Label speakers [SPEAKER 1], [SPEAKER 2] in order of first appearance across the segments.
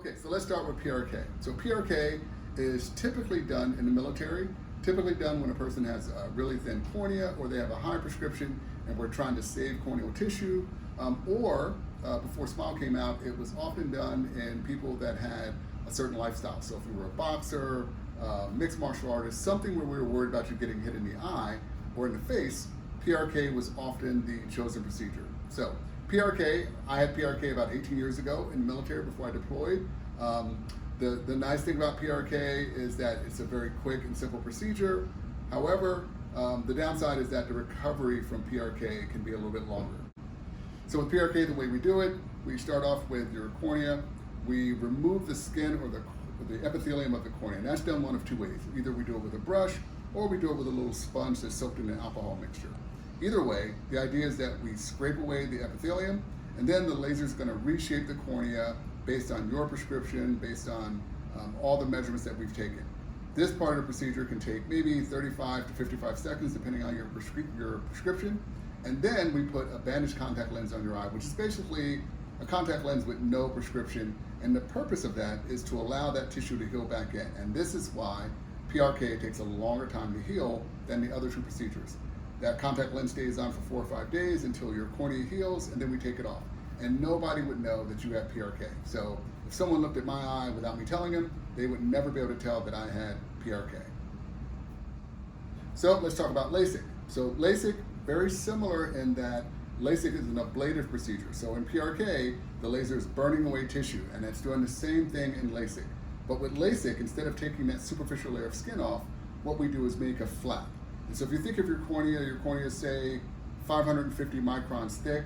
[SPEAKER 1] Okay, so let's start with PRK. So PRK is typically done in the military, typically done when a person has a really thin cornea or they have a high prescription and we're trying to save corneal tissue, or before SMILE came out, it was often done in people that had a certain lifestyle. So if you were a boxer, mixed martial artist, something where we were worried about you getting hit in the eye or in the face, PRK was often the chosen procedure. So PRK, I had PRK about 18 years ago in the military before I deployed. The nice thing about PRK is that it's a very quick and simple procedure. However, the downside is that the recovery from PRK can be a little bit longer. So with PRK, the way we do it, we start off with your cornea. We remove the skin or the epithelium of the cornea, and that's done one of two ways. Either we do it with a brush or we do it with a little sponge that's soaked in an alcohol mixture. Either way, the idea is that we scrape away the epithelium, and then the laser is going to reshape the cornea based on your prescription, based on all the measurements that we've taken. This part of the procedure can take maybe 35 to 55 seconds depending on your prescription, and then we put a bandaged contact lens on your eye, which is basically a contact lens with no prescription, and the purpose of that is to allow that tissue to heal back in, and this is why PRK takes a longer time to heal than the other two procedures. That contact lens stays on for 4 or 5 days until your cornea heals, and then we take it off. And nobody would know that you have PRK. So if someone looked at my eye without me telling them, they would never be able to tell that I had PRK. So let's talk about LASIK. So LASIK, very similar in that LASIK is an ablative procedure. So in PRK, the laser is burning away tissue, and it's doing the same thing in LASIK. But with LASIK, instead of taking that superficial layer of skin off, what we do is make a flap. And so if you think of your cornea is say 550 microns thick,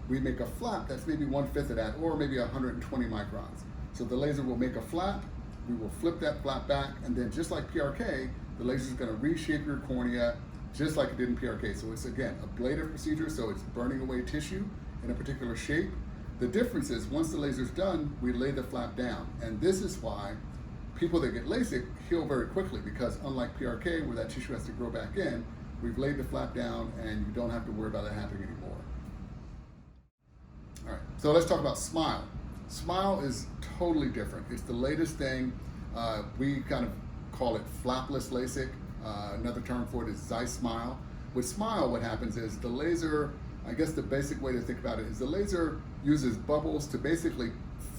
[SPEAKER 1] we make a flap that's maybe 1/5 of that, or maybe 120 microns. So the laser will make a flap, we will flip that flap back, and then just like PRK, the laser is going to reshape your cornea just like it did in PRK. So it's, again, ablative procedure, so it's burning away tissue in a particular shape. The difference is once the laser's done, we lay the flap down. And this is why people that get LASIK heal very quickly, because unlike PRK, where that tissue has to grow back in, we've laid the flap down and you don't have to worry about it happening anymore. All right, so let's talk about SMILE. SMILE is totally different. It's the latest thing. We kind of call it Flapless LASIK. Another term for it is Zeiss SMILE. With SMILE, what happens is the laser, I guess the basic way to think about it is the laser uses bubbles to basically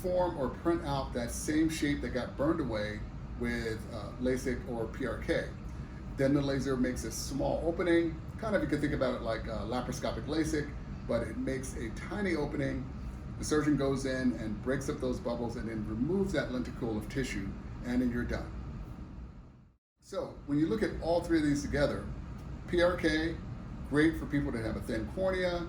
[SPEAKER 1] form or print out that same shape that got burned away with LASIK or PRK. Then the laser makes a small opening, kind of you can think about it like laparoscopic LASIK, but it makes a tiny opening. The surgeon goes in and breaks up those bubbles and then removes that lenticule of tissue, and then you're done. So when you look at all three of these together, PRK, great for people that have a thin cornea,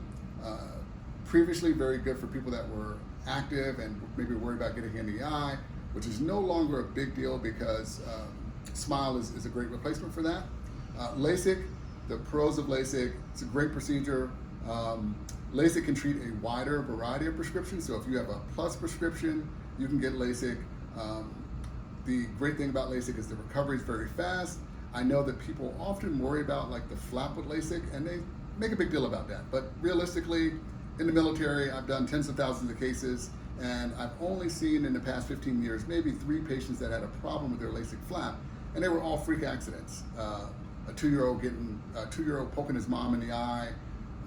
[SPEAKER 1] previously very good for people that were active and maybe worried about getting in the eye, which is no longer a big deal because SMILE is a great replacement for that. LASIK, the pros of LASIK, it's a great procedure. LASIK can treat a wider variety of prescriptions, so if you have a plus prescription, you can get LASIK. The great thing about LASIK is the recovery is very fast. I know that people often worry about like the flap with LASIK, and they make a big deal about that, but realistically, in the military, I've done tens of thousands of cases, and I've only seen in the past 15 years maybe 3 patients that had a problem with their LASIK flap, and they were all freak accidents. A 2-year-old poking his mom in the eye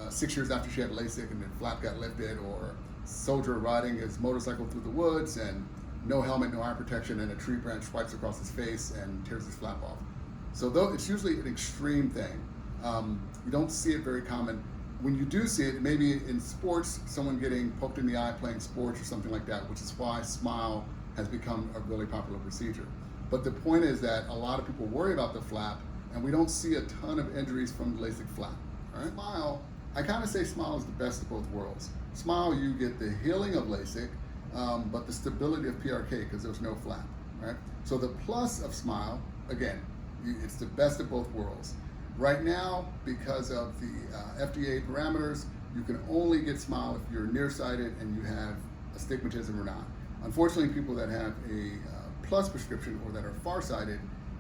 [SPEAKER 1] 6 years after she had LASIK, and the flap got lifted, or a soldier riding his motorcycle through the woods and no helmet, no eye protection, and a tree branch swipes across his face and tears his flap off. So though it's usually an extreme thing, you don't see it very common. When you do see it, maybe in sports, someone getting poked in the eye playing sports or something like that, which is why SMILE has become a really popular procedure. But the point is that a lot of people worry about the flap, and we don't see a ton of injuries from the LASIK flap. All right? SMILE, I kind of say SMILE is the best of both worlds. SMILE, you get the healing of LASIK, but the stability of PRK because there's no flap. Right? So the plus of SMILE, again, it's the best of both worlds. Right now, because of the FDA parameters, you can only get SMILE if you're nearsighted and you have astigmatism or not. Unfortunately, people that have a plus prescription or that are farsighted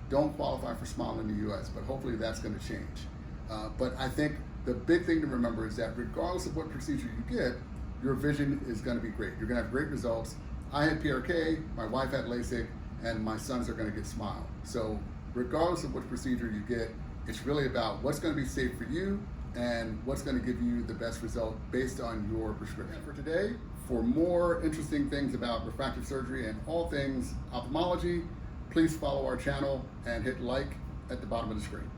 [SPEAKER 1] don't qualify for SMILE in the US, but hopefully that's going to change. But I think the big thing to remember is that regardless of what procedure you get, your vision is going to be great. You're going to have great results. I had PRK, my wife had LASIK, and my sons are going to get SMILE. So regardless of which procedure you get, it's really about what's going to be safe for you and what's going to give you the best result based on your prescription. And for today, for more interesting things about refractive surgery and all things ophthalmology, please follow our channel and hit like at the bottom of the screen.